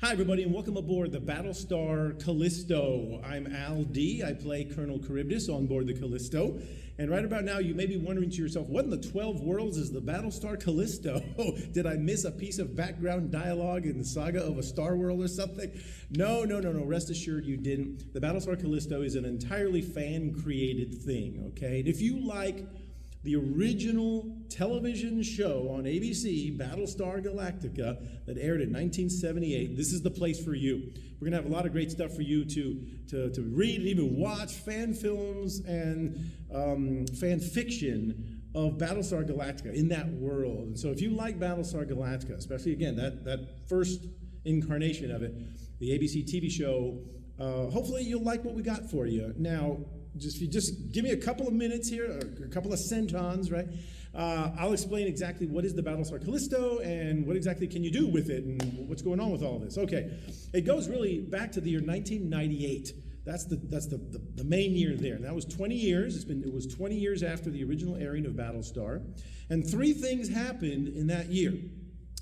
Hi, everybody, and welcome aboard the Battlestar Callisto. I'm Al D. I play Colonel Charybdis on board the Callisto. And right about now, you may be wondering to yourself, what in the 12 worlds is the Battlestar Callisto? Did I miss a piece of background dialogue in the saga of a Star World or something? No. Rest assured you didn't. The Battlestar Callisto is an entirely fan-created thing, okay? And if you like the original television show on ABC, Battlestar Galactica, that aired in 1978, this is the place for you. We're gonna have a lot of great stuff for you to read and even watch, fan films and fan fiction of Battlestar Galactica in that world. And so if you like Battlestar Galactica, especially again, that first incarnation of it, the ABC TV show, hopefully you'll like what we got for you. Now, just give me a couple of minutes here, or a couple of centons, right? I'll explain exactly what is the Battlestar Callisto and what exactly can you do with it and what's going on with all this. Okay, it goes really back to the year 1998. That's the main year there. And that was 20 years. It was 20 years after the original airing of Battlestar, and three things happened in that year.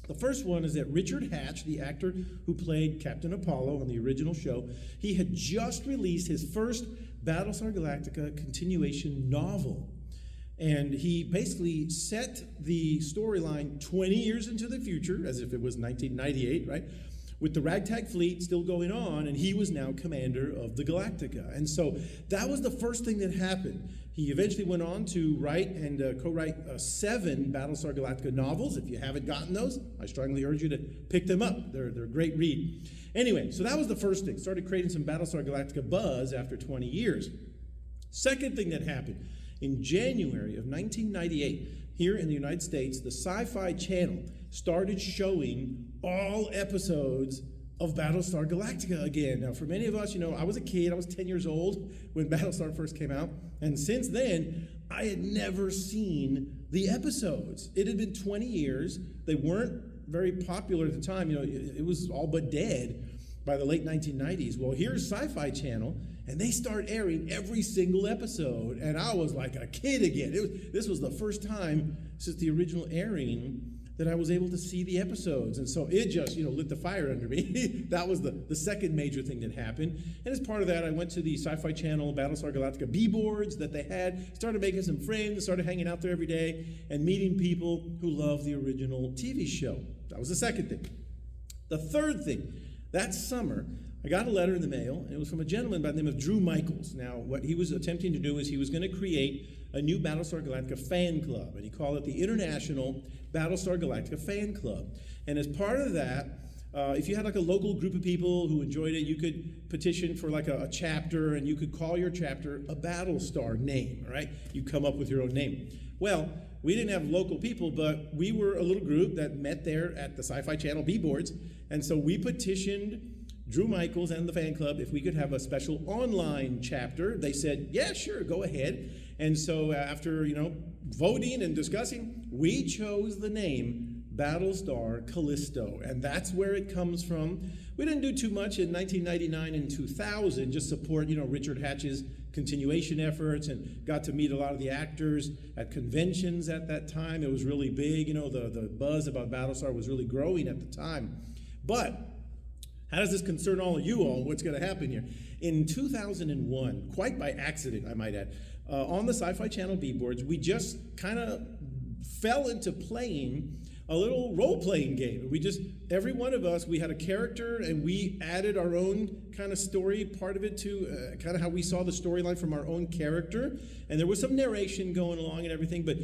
The first one is that Richard Hatch, the actor who played Captain Apollo on the original show, he had just released his first Battlestar Galactica continuation novel. And he basically set the storyline 20 years into the future, as if it was 1998, right? With the ragtag fleet still going on, and he was now commander of the Galactica. And so that was the first thing that happened. He eventually went on to write and co-write 7 Battlestar Galactica novels. If you haven't gotten those, I strongly urge you to pick them up. They're a great read. Anyway, so that was the first thing. Started creating some Battlestar Galactica buzz after 20 years. Second thing that happened, in January of 1998, here in the United States, the Sci-Fi Channel started showing all episodes of Battlestar Galactica again. Now, for many of us, I was a kid. I was 10 years old when Battlestar first came out. And since then, I had never seen the episodes. It had been 20 years. They weren't very popular at the time. It was all but dead by the late 1990s. Well, here's Sci-Fi Channel, and they start airing every single episode. And I was like a kid again. This was the first time since the original airing that I was able to see the episodes. And so it just, lit the fire under me. That was the second major thing that happened. And as part of that, I went to the Sci-Fi Channel Battlestar Galactica B-boards that they had, started making some friends, started hanging out there every day, and meeting people who love the original TV show. That was the second thing. The third thing, that summer, I got a letter in the mail, and it was from a gentleman by the name of Drew Michaels. Now, what he was attempting to do is he was going to create a new Battlestar Galactica fan club, and he called it the International Battlestar Galactica Fan Club. And as part of that, if you had like a local group of people who enjoyed it, you could petition for like a chapter, and you could call your chapter a Battlestar name, right? You come up with your own name. Well, we didn't have local people, but we were a little group that met there at the Sci-Fi Channel B-boards, and so we petitioned Drew Michaels and the fan club if we could have a special online chapter. They said, yeah, sure, go ahead. And so after, voting and discussing, we chose the name Battlestar Callisto, and that's where it comes from. We didn't do too much in 1999 and 2000, just support, Richard Hatch's continuation efforts, and got to meet a lot of the actors at conventions at that time. It was really big, the buzz about Battlestar was really growing at the time. But how does this concern all of you all? What's going to happen here? In 2001, quite by accident, I might add, on the Sci-Fi Channel B-boards, we just kind of fell into playing a little role-playing game. Every one of us, we had a character, and we added our own kind of story part of it to kind of how we saw the storyline from our own character. And there was some narration going along and everything, but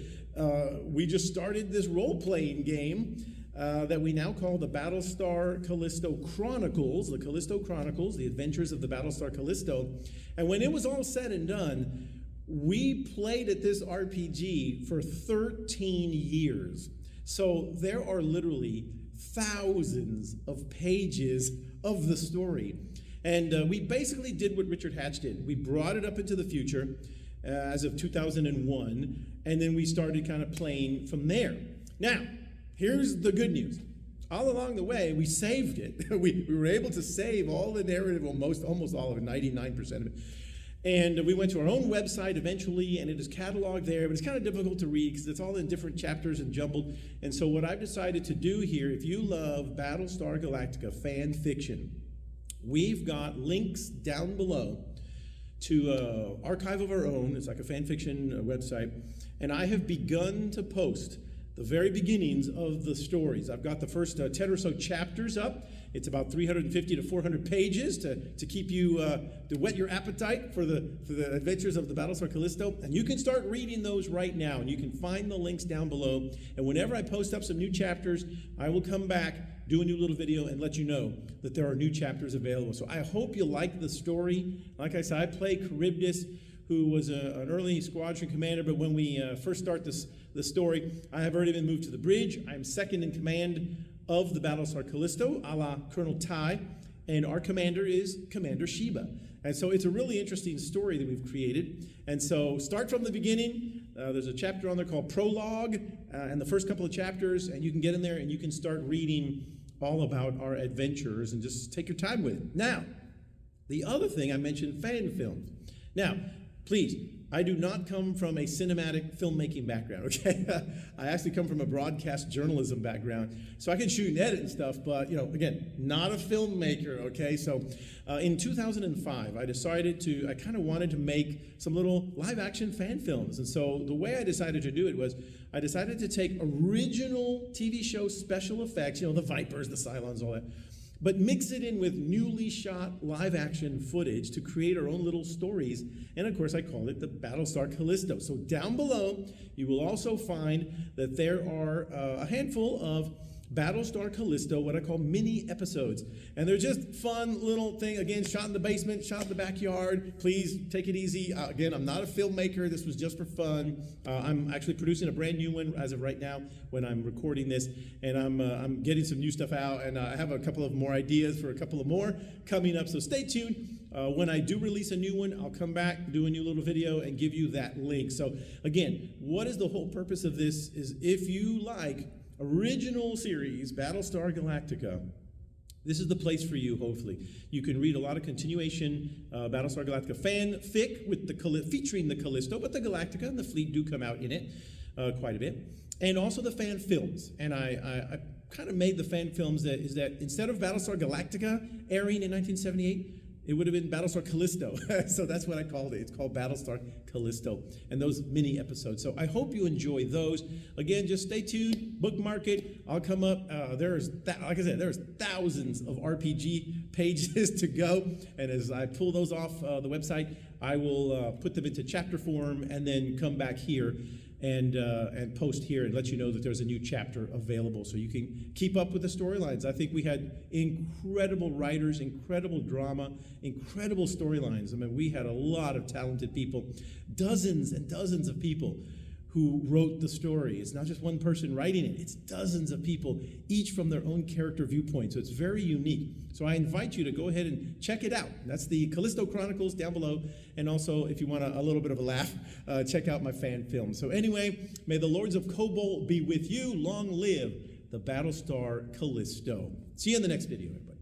we just started this role-playing game that we now call the Battlestar Callisto Chronicles, the Callisto Chronicles, the adventures of the Battlestar Callisto. And when it was all said and done, we played at this RPG for 13 years. So there are literally thousands of pages of the story. And we basically did what Richard Hatch did. We brought it up into the future as of 2001, and then we started kind of playing from there. Now, here's the good news. All along the way, we saved it. We were able to save all the narrative, almost all of it, 99% of it. And we went to our own website eventually, and it is cataloged there, but it's kind of difficult to read because it's all in different chapters and jumbled. And so what I've decided to do here, if you love Battlestar Galactica fan fiction, we've got links down below to an archive of our own. It's like a fan fiction website. And I have begun to post the very beginnings of the stories. I've got the first 10 or so chapters up. It's about 350 to 400 pages to keep you, to whet your appetite for the adventures of the Battlestar Callisto. And you can start reading those right now, and you can find the links down below. And whenever I post up some new chapters, I will come back, do a new little video, and let you know that there are new chapters available. So I hope you like the story. Like I said, I play Charybdis, who was an early squadron commander, but when we first start the story, I have already been moved to the bridge. I am second in command of the Battlestar Callisto, a la Colonel Ty, and our commander is Commander Sheba. And so it's a really interesting story that we've created. And so start from the beginning. There's a chapter on there called Prologue, and the first couple of chapters, and you can get in there and you can start reading all about our adventures and just take your time with it. Now, the other thing I mentioned, fan films. Now, please, I do not come from a cinematic filmmaking background, okay? I actually come from a broadcast journalism background. So I can shoot and edit and stuff, but, again, not a filmmaker, okay? So in 2005, I decided I kind of wanted to make some little live action fan films. And so the way I decided to do it was I decided to take original TV show special effects, the Vipers, the Cylons, all that, but mix it in with newly shot live action footage to create our own little stories. And of course, I called it the Battlestar Callisto. So down below, you will also find that there are a handful of Battlestar Callisto, what I call mini episodes. And they're just fun little thing, again, shot in the basement, shot in the backyard. Please take it easy. Again, I'm not a filmmaker. This was just for fun. I'm actually producing a brand new one as of right now when I'm recording this. And I'm getting some new stuff out. And I have a couple of more ideas for a couple of more coming up. So stay tuned. When I do release a new one, I'll come back, do a new little video, and give you that link. So again, what is the whole purpose of this is if you like original series, Battlestar Galactica, this is the place for you, hopefully. You can read a lot of continuation Battlestar Galactica fanfic with featuring the Callisto, but the Galactica and the fleet do come out in it quite a bit. And also the fan films. And I kind of made the fan films that instead of Battlestar Galactica airing in 1978, it would have been Battlestar Callisto. So that's what I called it. It's called Battlestar Callisto. And those mini episodes. So I hope you enjoy those. Again, just stay tuned, bookmark it. I'll come up. Like I said, there's thousands of RPG pages to go. And as I pull those off the website, I will put them into chapter form and then come back here and post here and let you know that there's a new chapter available so you can keep up with the storylines. I think we had incredible writers, incredible drama, incredible storylines. I mean, we had a lot of talented people, dozens and dozens of people who wrote the story. It's not just one person writing it, it's dozens of people, each from their own character viewpoint. So it's very unique. So I invite you to go ahead and check it out. That's the Callisto Chronicles down below. And also, if you want a little bit of a laugh, check out my fan film. So anyway, may the Lords of Kobol be with you. Long live the Battlestar Callisto. See you in the next video, everybody.